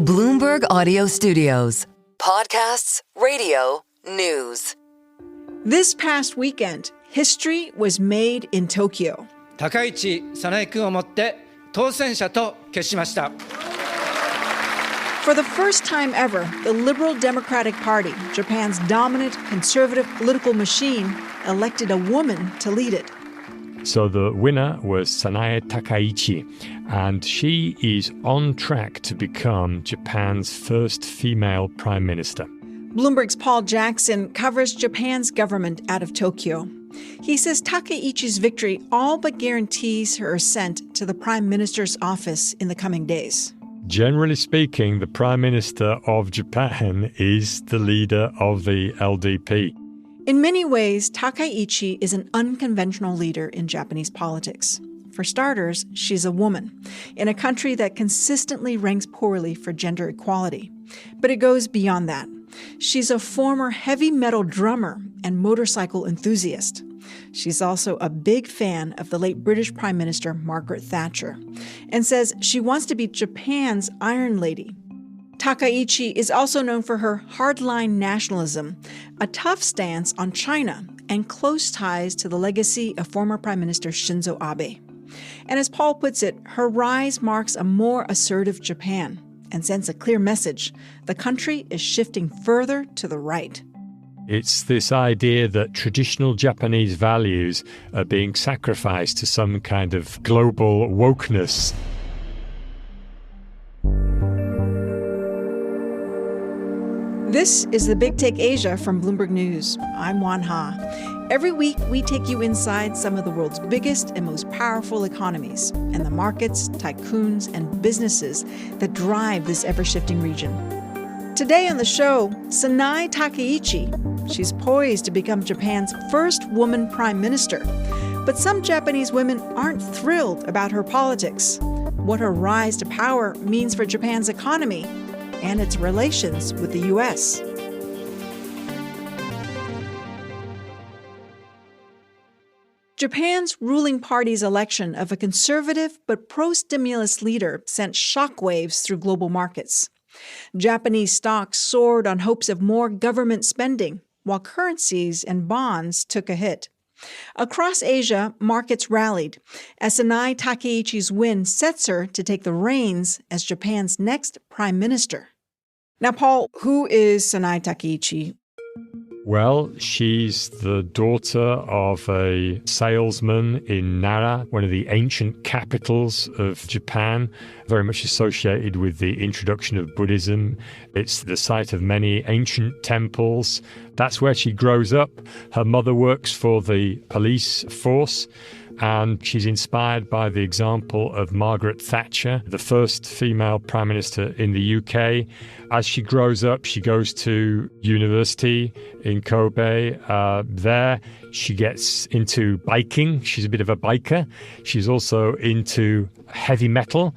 Bloomberg Audio Studios. Podcasts, radio, news. This past weekend, history was made in Tokyo. 高市早苗君をもって当選者と決しました。 For the first time ever, the Liberal Democratic Party, Japan's dominant conservative political machine, elected a woman to lead it. So the winner was Sanae Takaichi, and she is on track to become Japan's first female prime minister. Bloomberg's Paul Jackson covers Japan's government out of Tokyo. He says Takaichi's victory all but guarantees her ascent to the prime minister's office in the coming days. Generally speaking, the prime minister of Japan is the leader of the LDP. In many ways, Takaichi is an unconventional leader in Japanese politics. For starters, she's a woman in a country that consistently ranks poorly for gender equality. But it goes beyond that. She's a former heavy metal drummer and motorcycle enthusiast. She's also a big fan of the late British Prime Minister Margaret Thatcher and says she wants to be Japan's Iron Lady. Takaichi is also known for her hardline nationalism, a tough stance on China, and close ties to the legacy of former Prime Minister Shinzo Abe. And as Paul puts it, her rise marks a more assertive Japan and sends a clear message. The country is shifting further to the right. It's this idea that traditional Japanese values are being sacrificed to some kind of global wokeness. This is the Big Take Asia from Bloomberg News. I'm Oanh Ha. Every week, we take you inside some of the world's biggest and most powerful economies and the markets, tycoons, and businesses that drive this ever-shifting region. Today on the show, Sanae Takaichi. She's poised to become Japan's first woman prime minister. But some Japanese women aren't thrilled about her politics, what her rise to power means for Japan's economy, and its relations with the U.S. Japan's ruling party's election of a conservative but pro-stimulus leader sent shockwaves through global markets. Japanese stocks soared on hopes of more government spending, while currencies and bonds took a hit. Across Asia, markets rallied as Sanae Takaichi's win sets her to take the reins as Japan's next prime minister. Now, Paul, who is Sanae Takaichi? Well, she's the daughter of a salesman in Nara, one of the ancient capitals of Japan, very much associated with the introduction of Buddhism. It's the site of many ancient temples. That's where she grows up. Her mother works for the police force, and she's inspired by the example of Margaret Thatcher, the first female prime minister in the UK. As she grows up, she goes to university in Kobe. There, she gets into biking. She's a bit of a biker. She's also into heavy metal.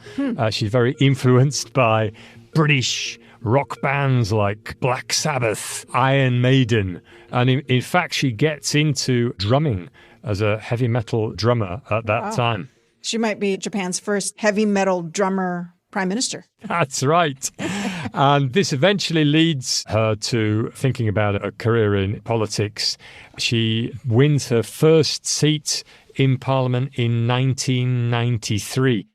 She's very influenced by British rock bands like Black Sabbath, Iron Maiden. And in fact, she gets into drumming as a heavy metal drummer at that time. She might be Japan's first heavy metal drummer prime minister. That's right. And this eventually leads her to thinking about a career in politics. She wins her first seat in Parliament in 1993.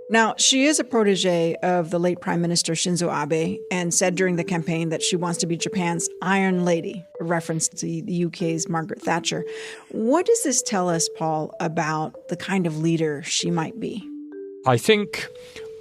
Now, she is a protege of the late Prime Minister Shinzo Abe and said during the campaign that she wants to be Japan's Iron Lady, a reference to the UK's Margaret Thatcher. What does this tell us, Paul, about the kind of leader she might be? I think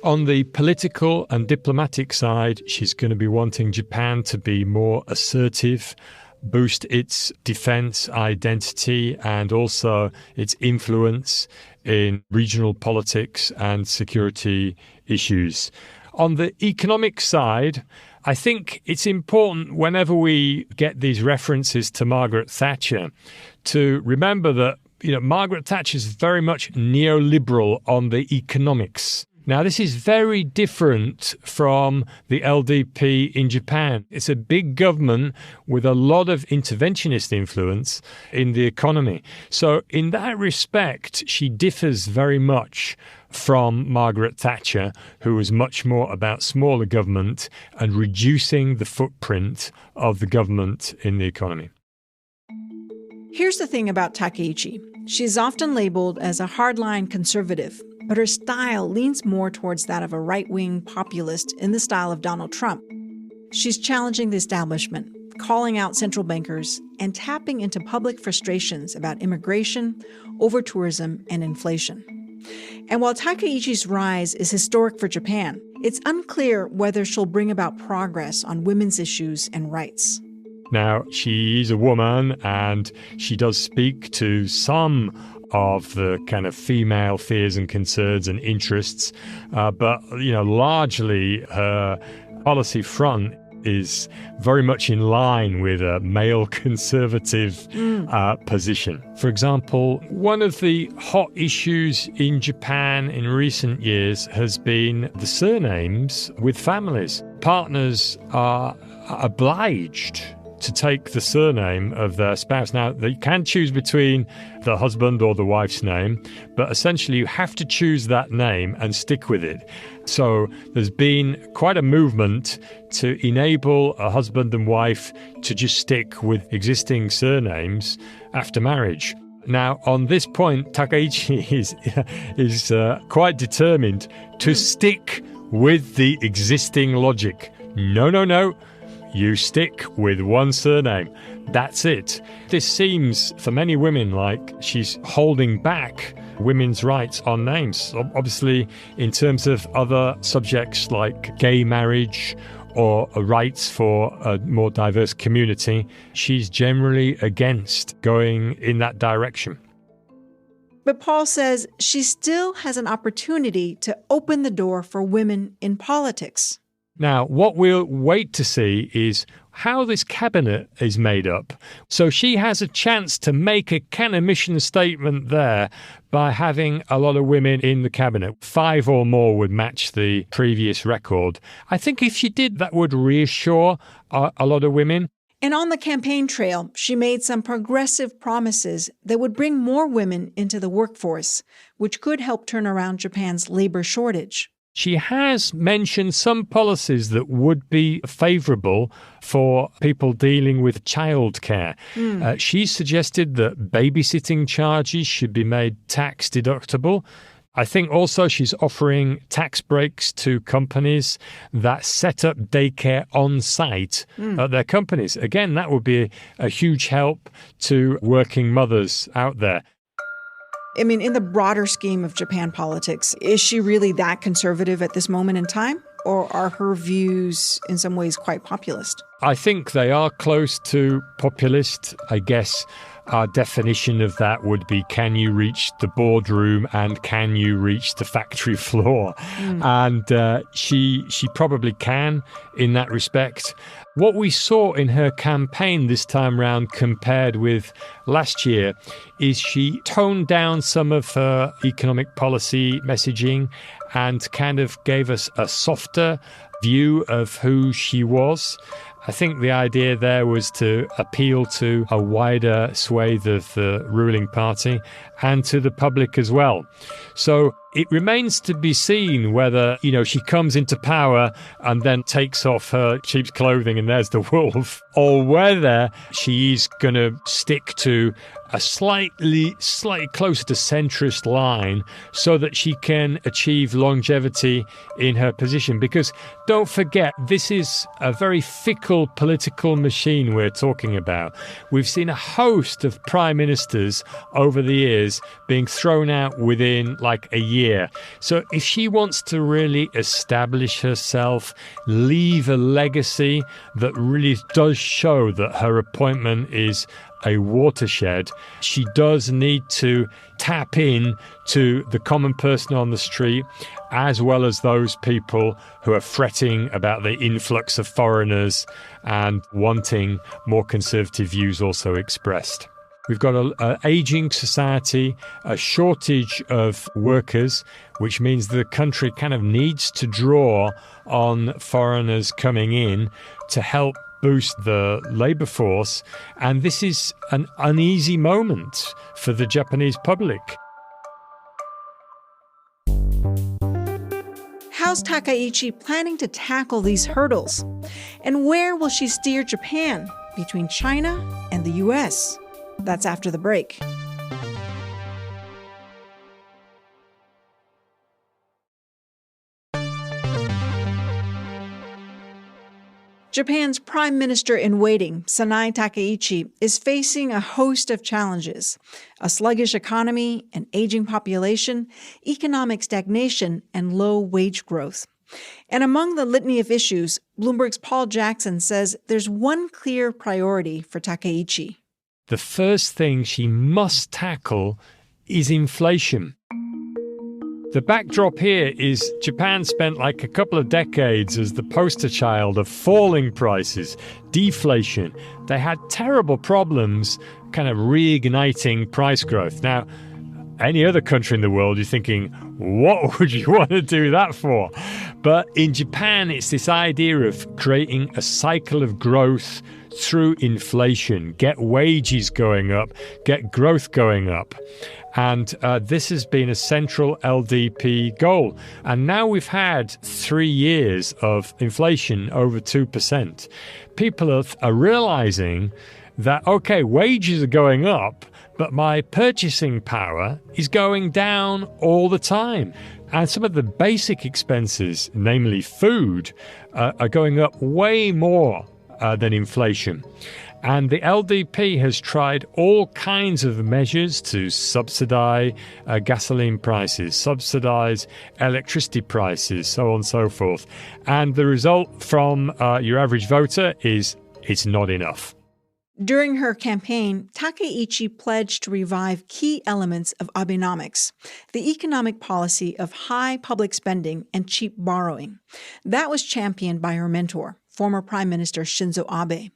on the political and diplomatic side, she's going to be wanting Japan to be more assertive, boost its defense identity and also its influence in regional politics and security issues. On the economic side, I think it's important whenever we get these references to Margaret Thatcher to remember that, Margaret Thatcher is very much neoliberal on the economics. Now, this is very different from the LDP in Japan. It's a big government with a lot of interventionist influence in the economy. So in that respect, she differs very much from Margaret Thatcher, who was much more about smaller government and reducing the footprint of the government in the economy. Here's the thing about Takaichi. She's often labeled as a hardline conservative, but her style leans more towards that of a right-wing populist in the style of Donald Trump. She's challenging the establishment, calling out central bankers, and tapping into public frustrations about immigration, over-tourism, and inflation. And while Takaichi's rise is historic for Japan, it's unclear whether she'll bring about progress on women's issues and rights. Now, she's a woman and she does speak to some of the kind of female fears and concerns and interests, but, largely her policy front is very much in line with a male conservative position. For example, one of the hot issues in Japan in recent years has been the surnames with families. Partners are obliged to take the surname of their spouse. Now, they can choose between the husband or the wife's name, but essentially you have to choose that name and stick with it. So there's been quite a movement to enable a husband and wife to just stick with existing surnames after marriage. Now, on this point, Takaichi is quite determined to stick with the existing logic. No. You stick with one surname. That's it. This seems, for many women, like she's holding back women's rights on names. Obviously, in terms of other subjects like gay marriage or rights for a more diverse community, she's generally against going in that direction. But Paul says she still has an opportunity to open the door for women in politics. Now, what we'll wait to see is how this cabinet is made up. So she has a chance to make a kind of mission statement there by having a lot of women in the cabinet. 5 or more would match the previous record. I think if she did, that would reassure a lot of women. And on the campaign trail, she made some progressive promises that would bring more women into the workforce, which could help turn around Japan's labor shortage. She has mentioned some policies that would be favourable for people dealing with childcare. She suggested that babysitting charges should be made tax deductible. I think also she's offering tax breaks to companies that set up daycare on site at their companies. Again, that would be a huge help to working mothers out there. I mean, in the broader scheme of Japan politics, is she really that conservative at this moment in time? Or are her views in some ways quite populist? I think they are close to populist. I guess our definition of that would be, can you reach the boardroom and can you reach the factory floor? And she probably can in that respect. What we saw in her campaign this time round compared with last year is she toned down some of her economic policy messaging and kind of gave us a softer view of who she was. I think the idea there was to appeal to a wider swathe of the ruling party and to the public as well. So it remains to be seen whether, she comes into power and then takes off her sheep's clothing and there's the wolf, or whether she's going to stick to a slightly closer to centrist line so that she can achieve longevity in her position. Because don't forget, this is a very fickle political machine we're talking about. We've seen a host of prime ministers over the years being thrown out within like a year. So if she wants to really establish herself, leave a legacy that really does show that her appointment is a watershed, she does need to tap in to the common person on the street, as well as those people who are fretting about the influx of foreigners and wanting more conservative views also expressed. We've got an aging society, a shortage of workers, which means the country kind of needs to draw on foreigners coming in to help boost the labor force. And this is an uneasy moment for the Japanese public. How's Takaichi planning to tackle these hurdles? And where will she steer Japan between China and the U.S.? That's after the break. Japan's Prime Minister in waiting, Sanae Takaichi, is facing a host of challenges: a sluggish economy, an aging population, economic stagnation, and low wage growth. And among the litany of issues, Bloomberg's Paul Jackson says there's one clear priority for Takaichi. The first thing she must tackle is inflation. The backdrop here is Japan spent like a couple of decades as the poster child of falling prices, deflation. They had terrible problems kind of reigniting price growth. Now, any other country in the world, you're thinking, what would you want to do that for? But in Japan, it's this idea of creating a cycle of growth through inflation, get wages going up, get growth going up. And this has been a central LDP goal. And now we've had 3 years of inflation over 2%. People are realizing that, okay, wages are going up, but my purchasing power is going down all the time. And some of the basic expenses, namely food, are going up way more than inflation. And the LDP has tried all kinds of measures to subsidize gasoline prices, subsidize electricity prices, so on and so forth. And the result from your average voter is it's not enough. During her campaign, Takaichi pledged to revive key elements of Abenomics, the economic policy of high public spending and cheap borrowing. That was championed by her mentor, former Prime Minister Shinzo Abe.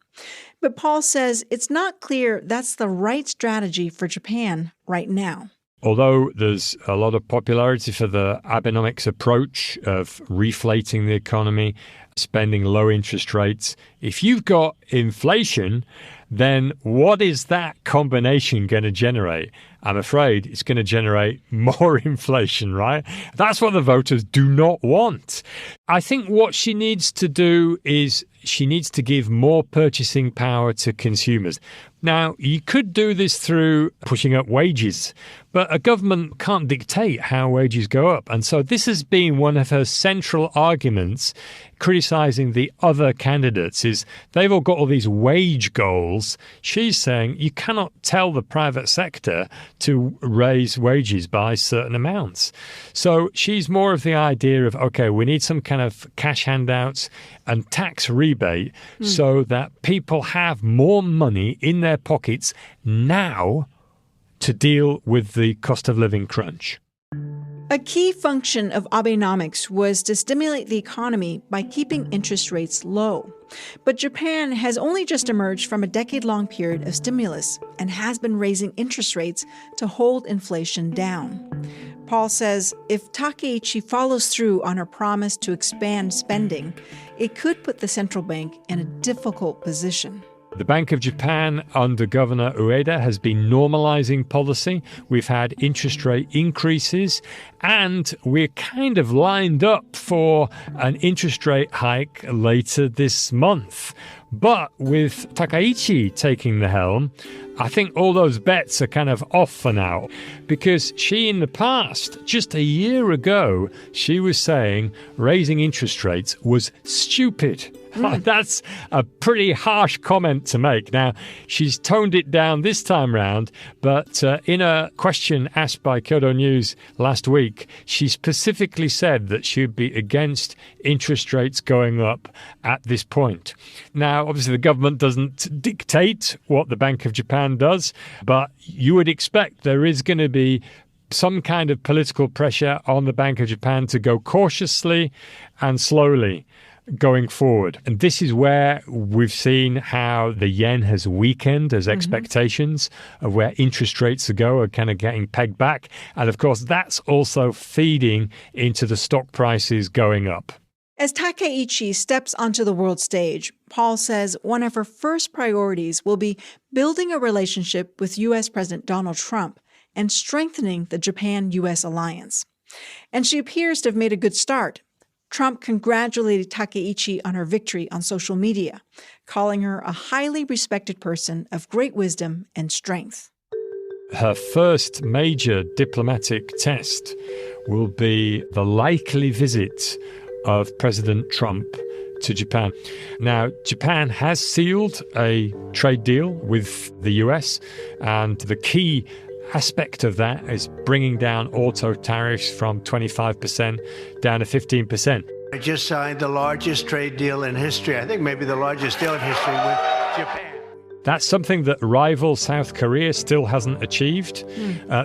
But Paul says it's not clear that's the right strategy for Japan right now. Although there's a lot of popularity for the Abenomics approach of reflating the economy, spending low interest rates, if you've got inflation, then what is that combination going to generate? I'm afraid it's going to generate more inflation, right? That's what the voters do not want. I think what she needs to do is she needs to give more purchasing power to consumers. Now, you could do this through pushing up wages, but a government can't dictate how wages go up. And so this has been one of her central arguments criticizing the other candidates is they've all got all these wage goals. She's saying you cannot tell the private sector to raise wages by certain amounts. So she's more of the idea of, okay, we need some kind of cash handouts and tax rebate so that people have more money in their pockets now to deal with the cost of living crunch. A key function of Abenomics was to stimulate the economy by keeping interest rates low. But Japan has only just emerged from a decade-long period of stimulus and has been raising interest rates to hold inflation down. Paul says if Takaichi follows through on her promise to expand spending, it could put the central bank in a difficult position. The Bank of Japan under Governor Ueda has been normalizing policy. We've had interest rate increases, and we're kind of lined up for an interest rate hike later this month. But with Takaichi taking the helm, I think all those bets are kind of off for now, because she in the past, just a year ago, she was saying raising interest rates was stupid. That's a pretty harsh comment to make. Now, she's toned it down this time round, but in a question asked by Kyodo News last week, she specifically said that she'd be against interest rates going up at this point. Now, obviously, the government doesn't dictate what the Bank of Japan does, but you would expect there is going to be some kind of political pressure on the Bank of Japan to go cautiously and slowly. going forward. And this is where we've seen how the yen has weakened as expectations of where interest rates are kind of getting pegged back. And of course, that's also feeding into the stock prices going up. As Takaichi steps onto the world stage, Paul says one of her first priorities will be building a relationship with U.S. President Donald Trump and strengthening the Japan-U.S. alliance. And she appears to have made a good start. Trump congratulated Takaichi on her victory on social media, calling her a highly respected person of great wisdom and strength. Her first major diplomatic test will be the likely visit of President Trump to Japan. Now, Japan has sealed a trade deal with the US, and the key aspect of that is bringing down auto tariffs from 25% down to 15%. I just signed the largest trade deal in history, I think maybe the largest deal in history with Japan. That's something that rival South Korea still hasn't achieved.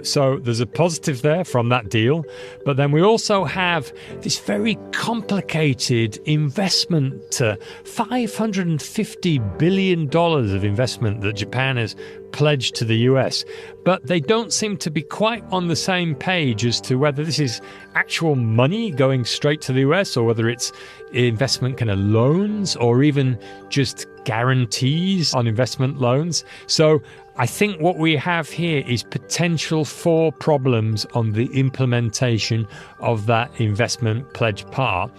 So there's a positive there from that deal. But then we also have this very complicated investment, $550 billion of investment that Japan has pledged to the US. But they don't seem to be quite on the same page as to whether this is actual money going straight to the US or whether it's investment kind of loans or even just guarantees on investment loans. So I think what we have here is potential for problems on the implementation of that investment pledge part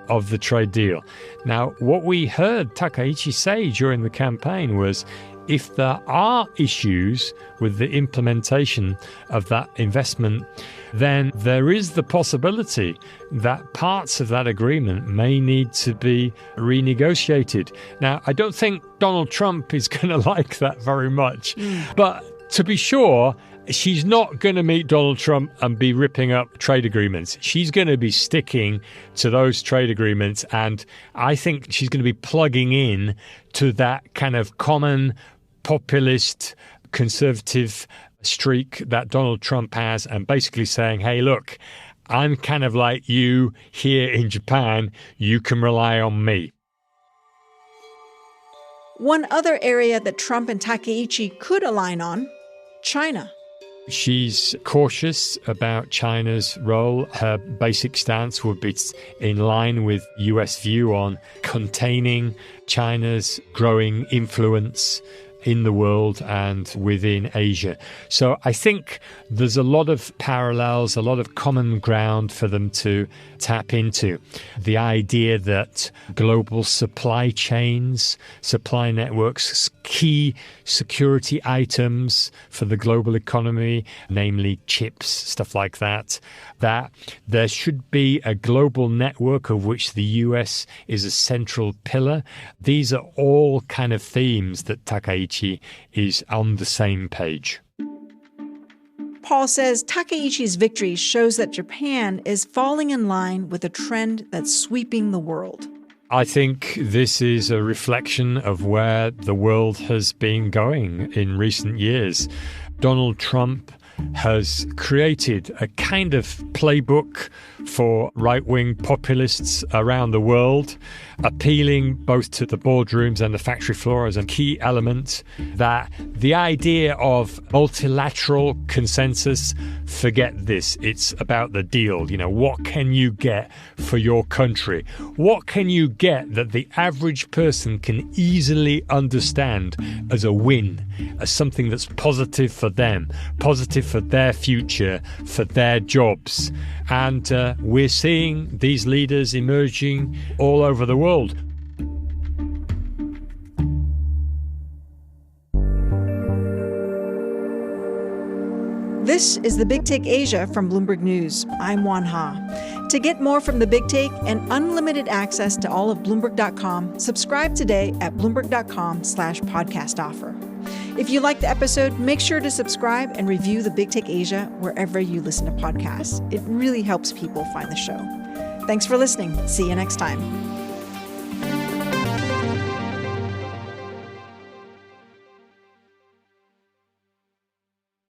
of the trade deal. Now, what we heard Takaichi say during the campaign was if there are issues with the implementation of that investment, then there is the possibility that parts of that agreement may need to be renegotiated. Now, I don't think Donald Trump is going to like that very much, but to be sure, she's not going to meet Donald Trump and be ripping up trade agreements. She's going to be sticking to those trade agreements, and I think she's going to be plugging in to that kind of common populist conservative streak that Donald Trump has, and basically saying, hey, look, I'm kind of like you here in Japan. You can rely on me. One other area that Trump and Takaichi could align on, China. She's cautious about China's role. Her basic stance would be in line with US view on containing China's growing influence in the world and within Asia. So I think there's a lot of parallels, a lot of common ground for them to tap into. The idea that global supply chains, supply networks, key security items for the global economy, namely chips, stuff like that, that there should be a global network of which the US is a central pillar. These are all kind of themes that Takaichi is on the same page. Paul says Takaichi's victory shows that Japan is falling in line with a trend that's sweeping the world. I think this is a reflection of where the world has been going in recent years. Donald Trump has created a kind of playbook for right-wing populists around the world, appealing both to the boardrooms and the factory floor as a key element, that the idea of multilateral consensus, forget this, it's about the deal. You know, what can you get for your country? What can you get that the average person can easily understand as a win, as something that's positive for them, positive for their future, for their jobs? And we're seeing these leaders emerging all over the world. This is The Big Take Asia from Bloomberg News. I'm Oanh Ha. To get more from The Big Take and unlimited access to all of Bloomberg.com, subscribe today at Bloomberg.com/podcast offer. If you like the episode, make sure to subscribe and review The Big Take Asia wherever you listen to podcasts. It really helps people find the show. Thanks for listening. See you next time.